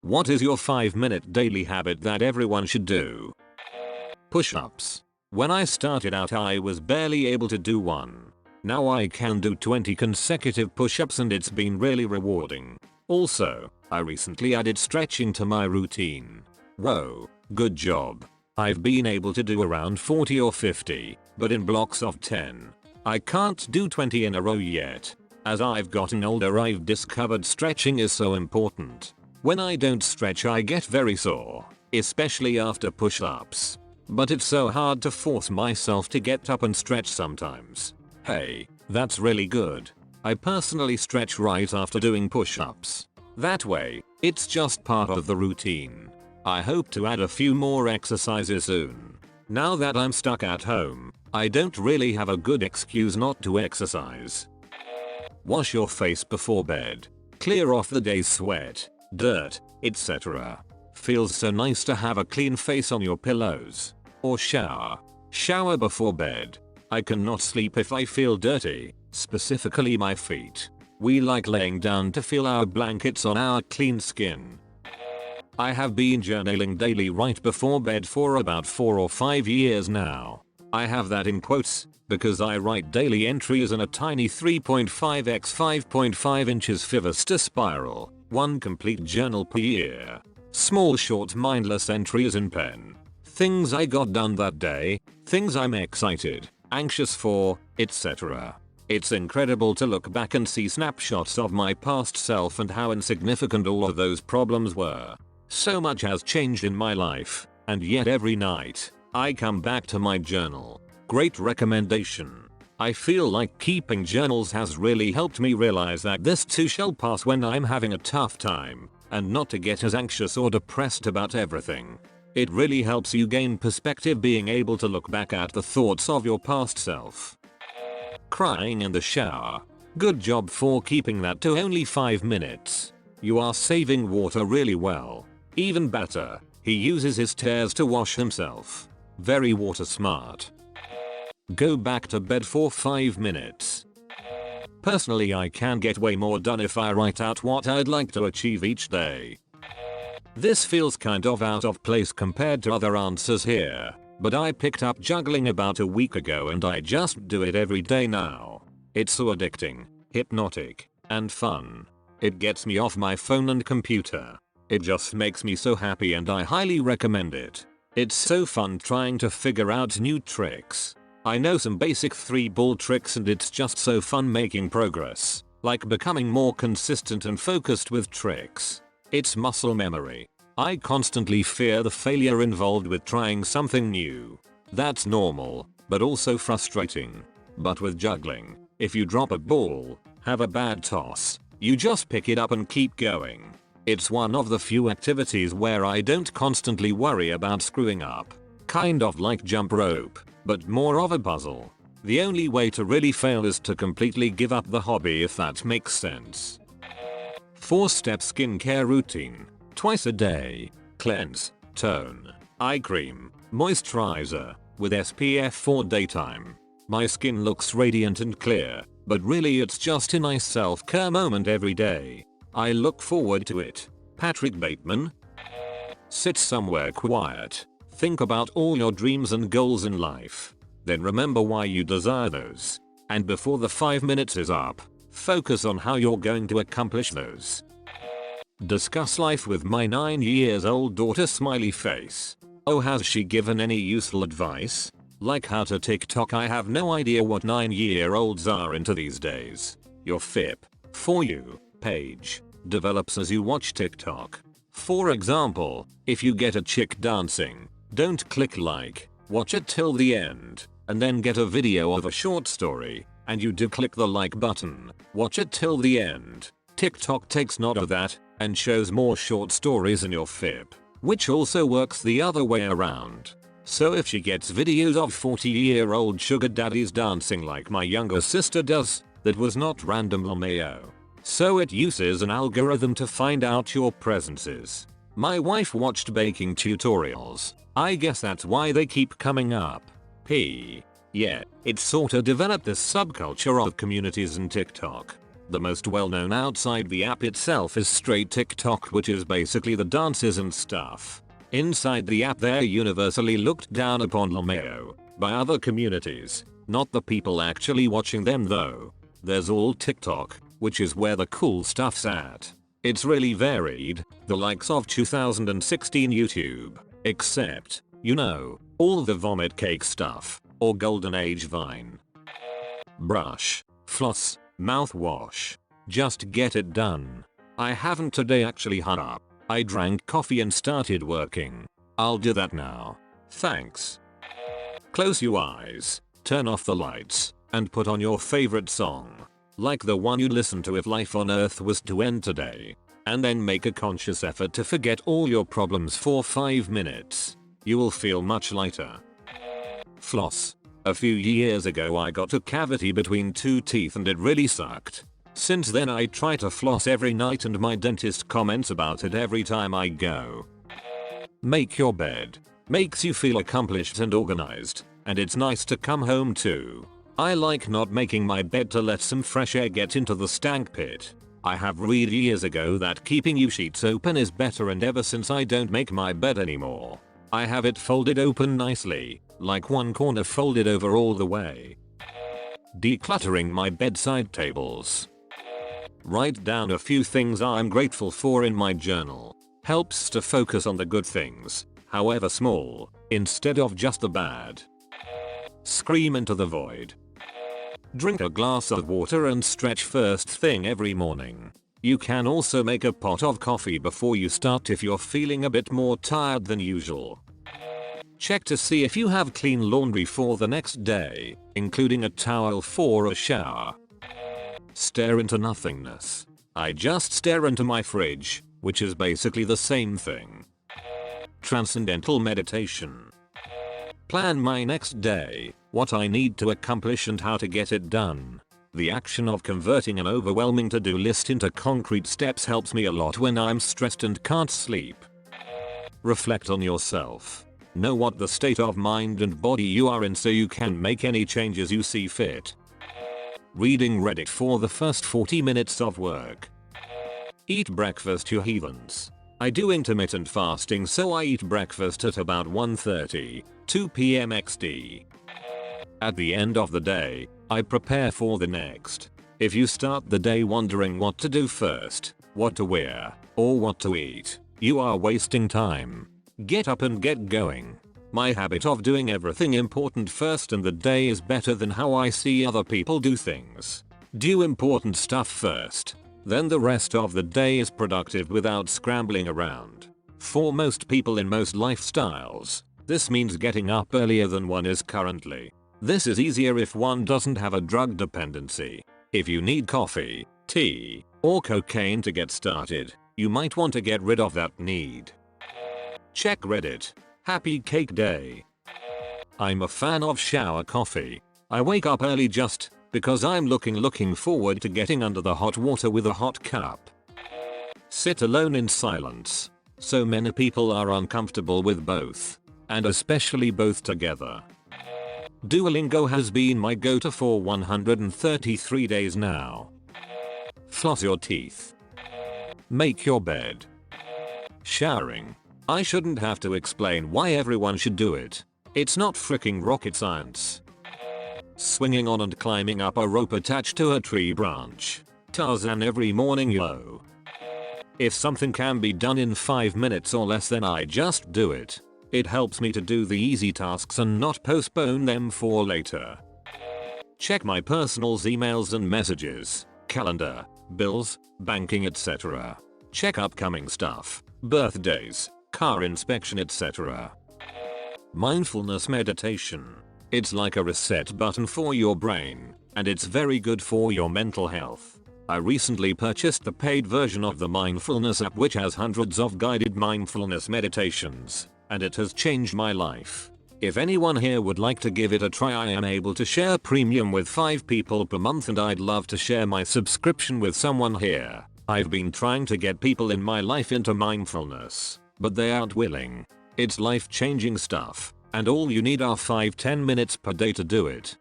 What is your 5-minute daily habit that everyone should do? Push-ups. When I started out I was barely able to do one. Now I can do 20 consecutive push-ups and it's been really rewarding. Also, I recently added stretching to my routine. Whoa, good job. I've been able to do around 40 or 50, but in blocks of 10. I can't do 20 in a row yet. As I've gotten older I've discovered stretching is so important. When I don't stretch I get very sore, especially after push-ups. But it's so hard to force myself to get up and stretch sometimes. Hey, that's really good. I personally stretch right after doing push-ups. That way, it's just part of the routine. I hope to add a few more exercises soon. Now that I'm stuck at home, I don't really have a good excuse not to exercise. Wash your face before bed. Clear off the day's sweat, dirt, etc. Feels so nice to have a clean face on your pillows. Or shower. Shower before bed. I cannot sleep if I feel dirty, specifically my feet. We like laying down to feel our blankets on our clean skin. I have been journaling daily right before bed for about 4 or 5 years now. I have that in quotes, because I write daily entries in a tiny 3.5 x 5.5 inches Fivester spiral, one complete journal per year. Small short mindless entries in pen. Things I got done that day, things I'm excited, anxious for, etc. It's incredible to look back and see snapshots of my past self and how insignificant all of those problems were. So much has changed in my life, and yet every night, I come back to my journal. Great recommendation. I feel like keeping journals has really helped me realize that this too shall pass when I'm having a tough time, and not to get as anxious or depressed about everything. It really helps you gain perspective being able to look back at the thoughts of your past self. Crying in the shower. Good job for keeping that to only 5 minutes. You are saving water really well. Even better, he uses his tears to wash himself. Very water smart. Go back to bed for 5 minutes. Personally I can get way more done if I write out what I'd like to achieve each day. This feels kind of out of place compared to other answers here, but I picked up juggling about a week ago and I just do it every day now. It's so addicting, hypnotic, and fun. It gets me off my phone and computer. It just makes me so happy and I highly recommend it. It's so fun trying to figure out new tricks. I know some basic 3-ball tricks and it's just so fun making progress, like becoming more consistent and focused with tricks. It's muscle memory. I constantly fear the failure involved with trying something new. That's normal, but also frustrating. But with juggling, if you drop a ball, have a bad toss, you just pick it up and keep going. It's one of the few activities where I don't constantly worry about screwing up. Kind of like jump rope, but more of a puzzle. The only way to really fail is to completely give up the hobby, if that makes sense. 4-step skincare routine. Twice a day. Cleanse, tone, eye cream, moisturizer, with SPF for daytime. My skin looks radiant and clear, but really it's just a nice self-care moment every day. I look forward to it. Patrick Bateman. Sit somewhere quiet. Think about all your dreams and goals in life. Then remember why you desire those. And before the 5 minutes is up, focus on how you're going to accomplish those. Discuss life with my 9-year-old daughter smiley face. Oh, has she given any useful advice? Like how to TikTok? I have no idea what 9-year-olds are into these days. Your FIP, For You, page develops as you watch TikTok. For example, if you get a chick dancing, don't click like, watch it till the end, and then get a video of a short story, and you do click the like button, watch it till the end. TikTok takes note of that, and shows more short stories in your FIP, which also works the other way around. So if she gets videos of 40-year-old sugar daddies dancing like my younger sister does, that was not random LMAO. So it uses an algorithm to find out your preferences. My wife watched baking tutorials. I guess that's why they keep coming up. Yeah, it's sorta developed this subculture of communities in TikTok. The most well-known outside the app itself is straight TikTok, which is basically the dances and stuff. Inside the app they're universally looked down upon LMAO by other communities, not the people actually watching them though. There's all TikTok, which is where the cool stuff's at. It's really varied, the likes of 2016 YouTube, except, you know, all the vomit cake stuff, or golden age Vine. Brush, floss, mouthwash. Just get it done. I haven't today actually. Up. I drank coffee and started working. I'll do that now. Thanks. Close your eyes, turn off the lights, and put on your favorite song. Like the one you listen to if life on Earth was to end today. And then make a conscious effort to forget all your problems for 5 minutes. You will feel much lighter. Floss. A few years ago I got a cavity between 2 teeth and it really sucked. Since then I try to floss every night and my dentist comments about it every time I go. Make your bed. Makes you feel accomplished and organized, and it's nice to come home to. I like not making my bed to let some fresh air get into the stank pit. I have read years ago that keeping your sheets open is better, and ever since I don't make my bed anymore. I have it folded open nicely, like one corner folded over all the way. Decluttering my bedside tables. Write down a few things I'm grateful for in my journal. Helps to focus on the good things, however small, instead of just the bad. Scream into the void. Drink a glass of water and stretch first thing every morning. You can also make a pot of coffee before you start if you're feeling a bit more tired than usual. Check to see if you have clean laundry for the next day, including a towel for a shower. Stare into nothingness. I just stare into my fridge, which is basically the same thing. Transcendental meditation. Plan my next day, what I need to accomplish and how to get it done. The action of converting an overwhelming to-do list into concrete steps helps me a lot when I'm stressed and can't sleep. Reflect on yourself. Know what the state of mind and body you are in so you can make any changes you see fit. Reading Reddit for the first 40 minutes of work. Eat breakfast, you heathens. I do intermittent fasting, so I eat breakfast at about 1:30, 2 PM XD. At the end of the day, I prepare for the next. If you start the day wondering what to do first, what to wear, or what to eat, you are wasting time. Get up and get going. My habit of doing everything important first in the day is better than how I see other people do things. Do important stuff first. Then the rest of the day is productive without scrambling around. For most people in most lifestyles, this means getting up earlier than one is currently. This is easier if one doesn't have a drug dependency. If you need coffee, tea, or cocaine to get started, you might want to get rid of that need. Check Reddit. Happy Cake Day. I'm a fan of shower coffee. I wake up early just because I'm looking forward to getting under the hot water with a hot cup. Sit alone in silence. So many people are uncomfortable with both, and especially both together. Duolingo has been my go-to for 133 days now. Floss your teeth. Make your bed. Showering. I shouldn't have to explain why everyone should do it. It's not freaking rocket science. Swinging on and climbing up a rope attached to a tree branch. Tarzan every morning, yo. If something can be done in 5 minutes or less, then I just do it. It helps me to do the easy tasks and not postpone them for later. Check my personal's emails and messages, calendar, bills, banking, etc. Check upcoming stuff, birthdays, car inspection, etc. Mindfulness meditation. It's like a reset button for your brain, and it's very good for your mental health. I recently purchased the paid version of the mindfulness app, which has hundreds of guided mindfulness meditations, and it has changed my life. If anyone here would like to give it a try, I am able to share premium with 5 people per month, and I'd love to share my subscription with someone here. I've been trying to get people in my life into mindfulness, but they aren't willing. It's life-changing stuff, and all you need are 5-10 minutes per day to do it.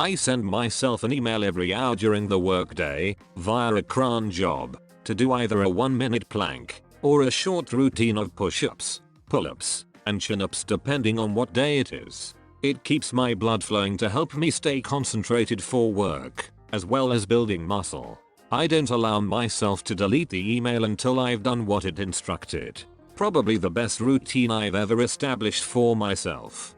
I send myself an email every hour during the workday, via a cron job, to do either a 1-minute plank, or a short routine of push-ups, pull-ups, and chin-ups depending on what day it is. It keeps my blood flowing to help me stay concentrated for work, as well as building muscle. I don't allow myself to delete the email until I've done what it instructed. Probably the best routine I've ever established for myself.